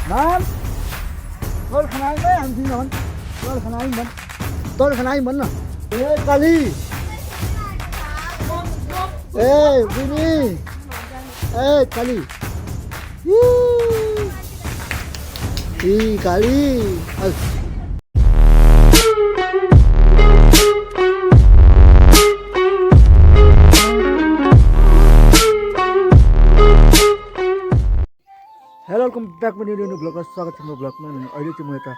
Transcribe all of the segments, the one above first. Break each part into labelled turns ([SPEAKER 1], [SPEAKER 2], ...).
[SPEAKER 1] Nam, tôi khăn ai đấy anh xin rồi. Tôi khăn ai mình. Tôi khăn ai mình à. Ê Kali. Ê Vini. Ê Kali. Ih Kali. Hello welcome back पनि new ब्लगमा स्वागत छ मेरो ब्लगमा। अहिले चाहिँ म यता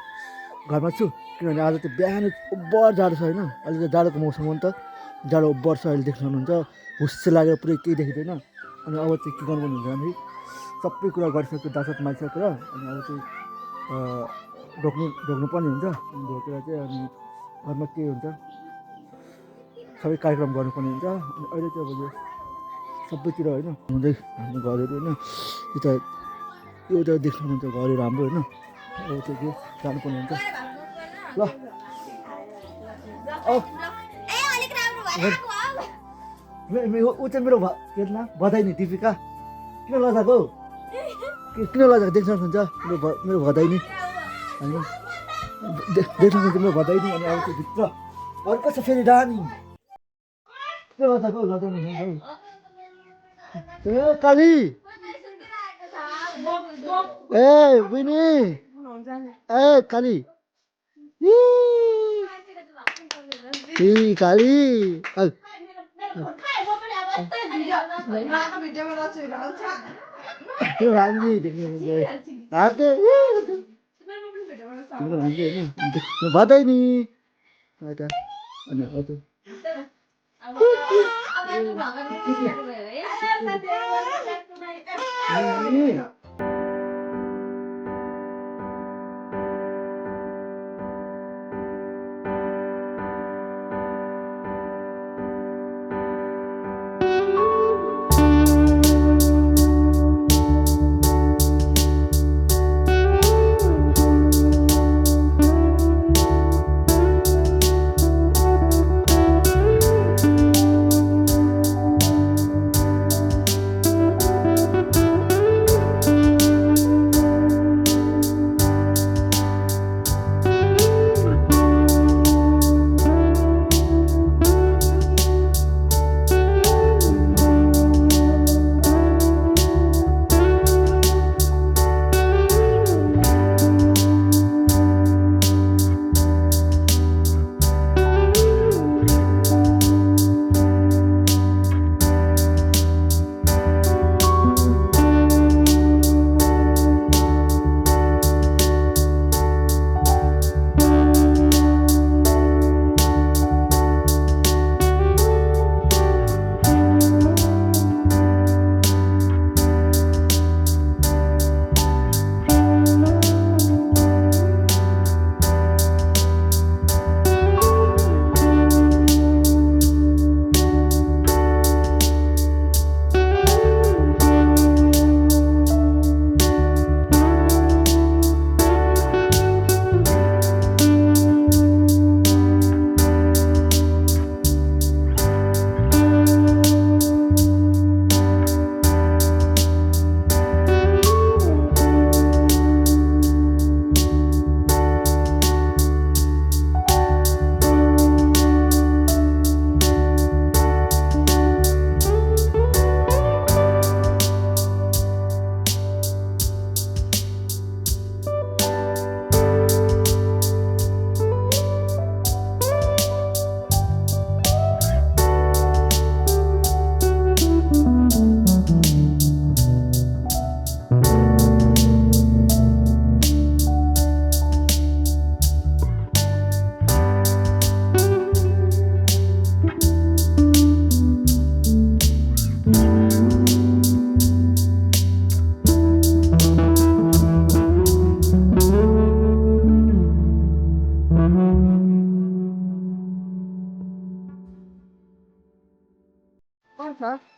[SPEAKER 1] घरमा छु किनभने आज चाहिँ बिहान उब्बर जाडो छ होइन। अहिले चाहिँ जाडोको मौसम हो नि त, जाडो उब्बर छ। अहिले देख्न सक्नुहुन्छ हुस्से लागेर पुरै केही देखिँदैन। अनि अब चाहिँ के गर्नुपर्ने हुन्छ भने सबै कुरा गरिसक्यो, दासात मारिसकेर अनि अब चाहिँ ढोक्नुपर्ने हुन्छ। अनि ढोकेर चाहिँ अनि घरमा के हुन्छ सबै कार्यक्रम गर्नुपर्ने हुन्छ। अनि अहिले चाहिँ अब यो सबैतिर होइन हुँदै हाम्रो घरहरू होइन यता यो त देख्नुहुन्छ घरहरू हाम्रो होइन। अब त्यो के जानुपर्ने हुन्छ ल। ऊ चाहिँ मेरो के नाम बधाई नि दिपिका किन लजाएको हौ, किन लजाएको देख्न सक्नुहुन्छ मेरो बधाई नि होइन, देख्न सक्नुहुन्छ मेरो बधाई नि। अनि अब त्यो भित्र अर्को छ फेरि रानी किन लजाएको लजाउनु ए काली ए विनी ए काली काली बधाई नि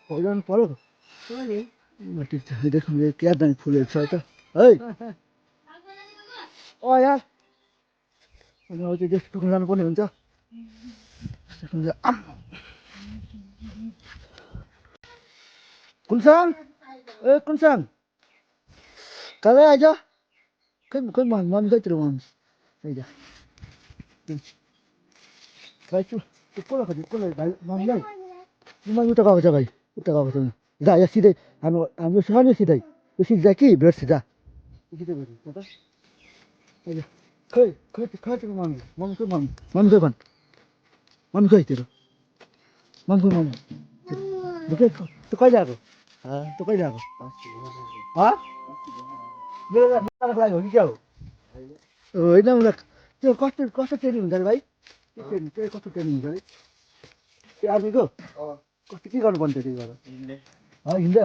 [SPEAKER 1] भइरहनु पर्यो देखौँ क्या दामी फुलहरू छ त है। यार अनि अब चाहिँ टुक्नु जानुपर्ने हुन्छ। कुनसाङ ए कुनसाङ कहिले आइज खोइ मम्मी कहितिर मम्मी त्यही भाइ त्यो कसलाई खोज्यो कसलाई भाइ मम्मीलाई मम्मी उता गएको छ भाइ उता गएको छ जा यहाँ सिधै हाम्रो सानो सिधै यो सिधै जा कि भेट्छ जा सिधै भेट्छ त खै खै खै त्यो मम्मी खोइ मम्मी खोइ भन् मम्मी खोइ तेरो मम्मी खोइ मम्मी त्यो कहिले आएको त्यो कहिले आएको मेरो लागि हो कि क्या हो होइन उसलाई त्यो कस्तो कस्तो ट्रेनिङ हुन्छ अरे भाइ त्यो कस्तो ट्रेनिङ हुन्छ अरे त्यो आर्मीको कस्तो के गर्नुपर्ने त्यो गरेर हिँड्दै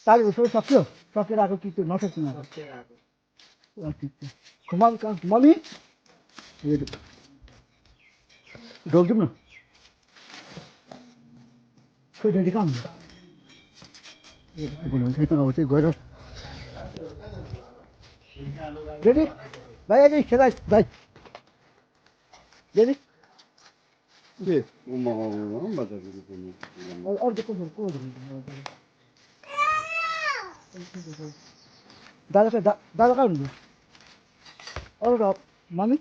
[SPEAKER 1] तालीहरू सबै सक्यो सकेर आएको कि त्यो नसक्नु मम्मी ढोकिदिउँ न खोइ ड्याडी कहाँ हुन्छ अब चाहिँ गएर ड्याडी भाइ अझै खेला भाइ ड्याडी अरू चाहिँ को दादा कहाँ हुनुहुन्छ अरू त मम्मी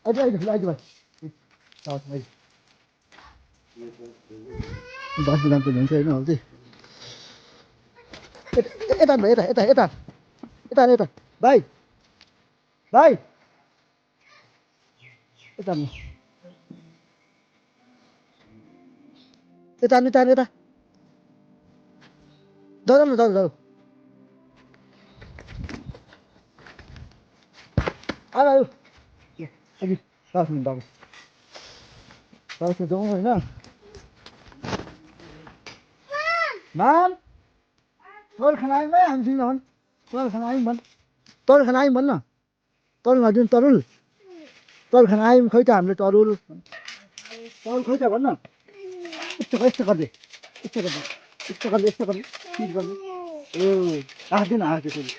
[SPEAKER 1] अहिले अहिले भाइ बस्नु जान्छ हुन्छ होइन अब चाहिँ यता यता यता यता यता यता भाइ भाइ यता यता यता यता जाऊ न जाऊ जाऊ आयो आयो अघि बाबु जाउँ होइन मान तरुल खाना आयौँ है हामी भन् तरुल खाना आयौँ भन् तरुल खाना आयौँ भन् न तरुल नदिनु तरुल तरुल खाना आयौँ खै त हामीले तरुल तरुल खै त भन् न यस्तो गरिदे यस्तो गरिदे यस्तो गरिदे यस्तो गरिदे फिट गरिदे ए हाँस्दैन हाँस्दे फेरि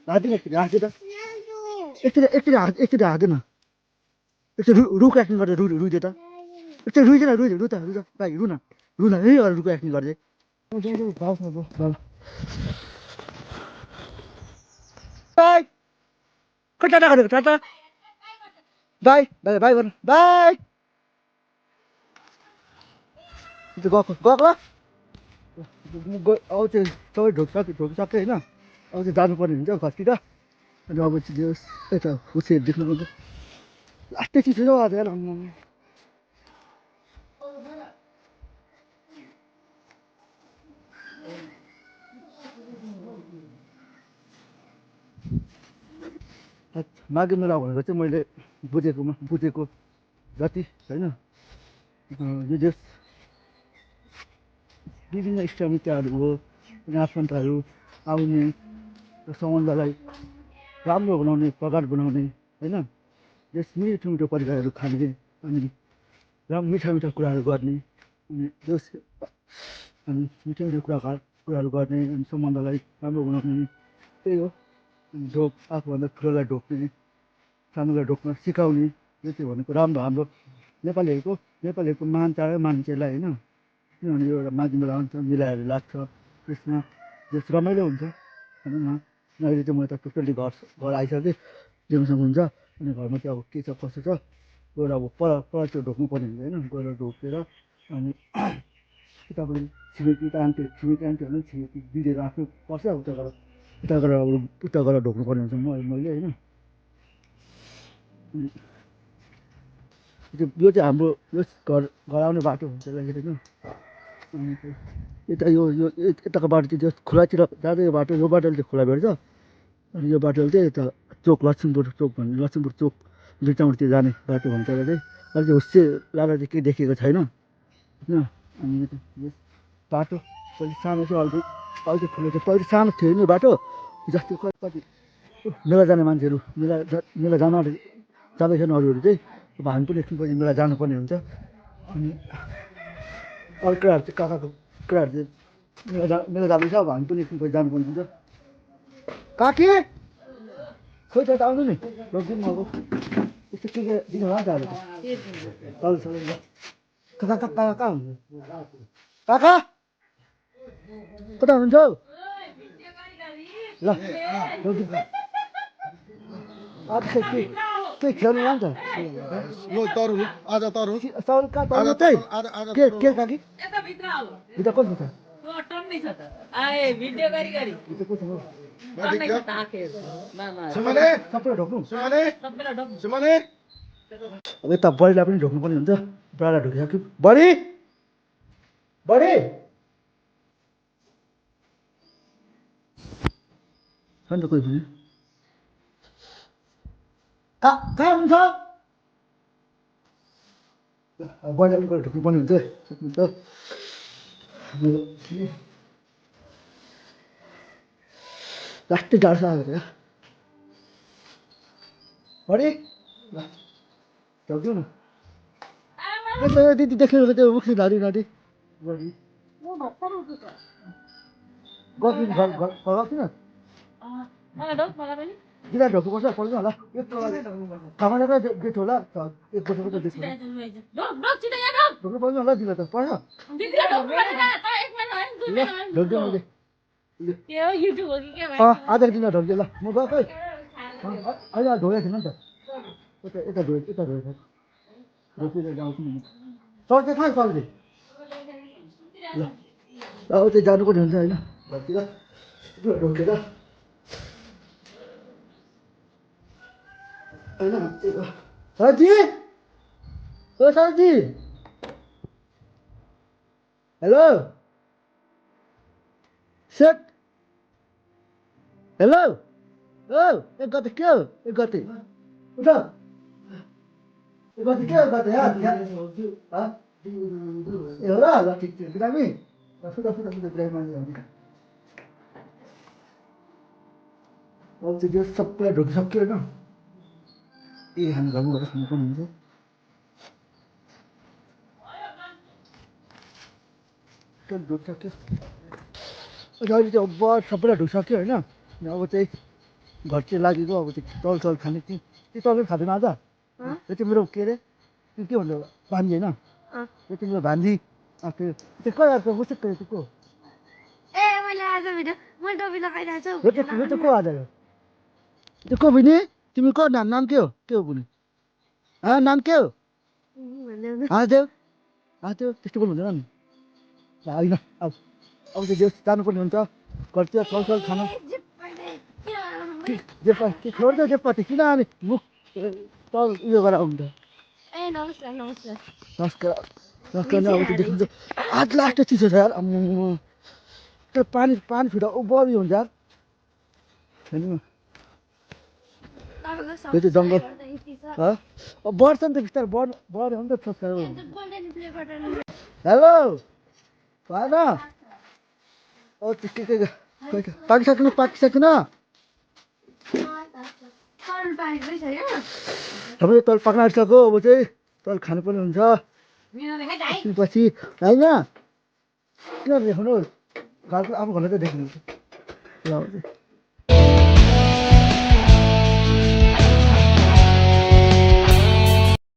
[SPEAKER 1] हाँस्दैन एकचोटि हाँस्दे त एकचोटि हाँस्दैन एकचोटि रुख एक्टिङ गर्दै रुइदे त एकचोटि रुइदे न रु त भाइ रु न है रुखको एक्टिङ गर्दै बाई खै टाटा गरेको टाटा बाई बाई बाई गर्नु बाई गएको गएको अब चाहिँ सबै ढोकिसक्यो होइन अब चाहिँ जानुपर्ने हुन्छ घरतिर अनि अब चाहिँ यता खुसीहरू देख्नु पर्छ लास्टै चिज हो आज यार माघे मेला भनेको चाहिँ मैले बुझेको जति होइन यो देश विभिन्न इष्टमित्रहरू हो अनि आफन्तहरू आउने र सम्बन्धलाई राम्रो बनाउने प्रगाड बनाउने होइन यस मिठो मिठो परिकारहरू खाने अनि मिठा मिठा कुराहरू गर्ने अनि जस अनि मिठो मिठो कुराहरू गर्ने अनि सम्बन्धलाई राम्रो बनाउने त्यही हो ढोक आफूभन्दा ठुलोलाई ढोक्ने सानोलाई ढोक्न सिकाउने यो चाहिँ भनेको राम्रो हाम्रो नेपालीहरूको मान चाडै मान्छेलाई होइन किनभने यो एउटा माघे मेला हुन्छ मिलाएर लाग्छ त्यसमा जस रमाइलो हुन्छ भनौँ न अहिले चाहिँ म त टोटल्ली घर आइसकेँ जिउसँग हुन्छ अनि घरमा चाहिँ अब के छ कसो छ गएर अब पर त्यो ढोक्नु पर्ने हुन्छ होइन गएर ढोकेर अनि तपाईँले छिमेकी आन्टीहरू छिमेकी दिदीहरू आफ्नो पर्छ उता गएर ढोक्नु पर्ने हुन्छ मैले होइन यो चाहिँ हाम्रो यो घर आउने बाटो हुन्छ होइन अनि यता यो यताको बाटो चाहिँ खोलातिर जाँदै यो बाटोले चाहिँ खोला भेट्छ अनि यो बाटोले चाहिँ यता चोक लक्ष्मणपुर चोक बिर्तामोडतिर जाने बाटो भन्छ र चाहिँ अहिले चाहिँ हुस्से लाँदा चाहिँ केही देखेको छैन होइन अनि बाटो पहिले सानो चाहिँ अहिले चाहिँ ठुलो चाहिँ पहिले सानो थियो नि बाटो जस्तै कति मेला जाने मान्छेहरू मेला जाँदैछन् अरूहरू चाहिँ अब हामी पनि एकछिन पछि मेला जानुपर्ने हुन्छ अनि अरू केटाहरू चाहिँ काकाको केटाहरू चाहिँ मेला जाँदैछ अब हामी पनि एकछिन पछि जानुपर्ने हुन्छ काकी खोइ त आउनु नि लगिदिनु अब यस्तो के दिनु होला नि त कहाँ हुन्छ काका कता हुनुहुन्छ हौ? ल आज चाहिँ के खेल्नु जान्छ
[SPEAKER 2] ल तरु आज तरु
[SPEAKER 1] साउल कहाँ तर्नु चाहिँ के के काकी
[SPEAKER 3] यता भित्र आऊ
[SPEAKER 1] भित्र कसो छ
[SPEAKER 3] त्यो टन्नै छ त आए भिडियो गरी गरी
[SPEAKER 1] भित्र कसो हो
[SPEAKER 3] टन्नै छ त आँखेहरू मामा
[SPEAKER 2] सुमने
[SPEAKER 1] सबै ढोक्नु
[SPEAKER 2] सुमने
[SPEAKER 3] सबैलाई डक्नु
[SPEAKER 2] सुमने
[SPEAKER 1] अब यता बडीलाई पनि ढोक्नुपर्ने हुन्छ बुढालाई ढोकिसक्यो बडी बडी छ नि त कोही पनि कहाँ हुन्छ बडीलाई पनि गएर ढोक्नुपर्ने हुन्छ सक्नुहुन्छ लास्टै गाह्रो छ आज बडी ढोक्यो न दिदी देख्नु त्यो उक्सी धरी नदी बडी गफ किन
[SPEAKER 3] मलाई डक मलाई पनि
[SPEAKER 1] गिलास ढोक्नुपर्छ पर्दैन होला खामाको गेट होला एक बजेको त देख्छ
[SPEAKER 3] डक डक छिटो यहाँ डक
[SPEAKER 1] ढोक्नु पर्दैन होला दिला त पर्छ
[SPEAKER 3] भित्र डक्नु पर्दैन त एक महिना होइन दुई महिना होइन
[SPEAKER 1] ढोक्दियो मैले
[SPEAKER 3] के हो युट्युब हो कि के भयो
[SPEAKER 1] आधा दिन ढोक्दियो ल म गएको है अहिले धोएको थिएन नि त यता धोएको ढोकेर आउँछु नि चल्छ कहाँ चल्छ ल अब चाहिँ जानुपर्ने हुन्छ होइन घरतिर ढोकेर होइन सरजी ओ सरजी हेलो सेट हेलो ओ एक गते के हो एक गते उठ एक गते के हो गते यार ए हो र ल ठिक छ बिरामी सुधा बिरामी अब चाहिँ यो सबैलाई ढोकिसक्यो होइन ए हामी घरमा गएर खानु पनि हुन्छ ढोकिसक्यो अहिले चाहिँ अब सबैलाई ढोकिसक्यो होइन अब चाहिँ घर चाहिँ लागेको अब चाहिँ चल खाने त्यो तल खाँदैन आज त्यो चाहिँ मेरो के अरे त्यो के भन्नु भान्जी होइन त्यो चाहिँ मेरो भान्जी त्यो कहाँ आएको मुसुक त्यो को
[SPEAKER 4] ए मैले आज भिडियो मैले टोपी लगाइरहेको छु
[SPEAKER 1] यो चाहिँ को आज यो त्यो को बहिनी तिमी को नाम के हो बहिनी नाम के हो हाँसदेव त्यस्तो बोल्नु हुँदैन नि होइन अब चाहिँ जे जानुपर्ने हुन्छ घरतिर चलचल खाना के छोड्छ जेपति किन अनि मुख चल उयो गरेर आउनु त
[SPEAKER 4] ए नमस्कार नमस्कार
[SPEAKER 1] नमस्कार नमस्कार अब चाहिँ देख्नु आज लास्ट चिसो छ यार त्यो पानी फिटा बढी हुन्छ यार होइन यो चाहिँ जङ्गल अब बढ्छ नि त बिस्तारै बढ्यो भने त हेलो भएन अब के पाकिसकेन तपाईँ तल पाक्न आइसक्यो अब चाहिँ तल खानुपर्ने हुन्छ पछि होइन किन देखाउनु घरको अब घरलाई त देख्नुहुन्छ ल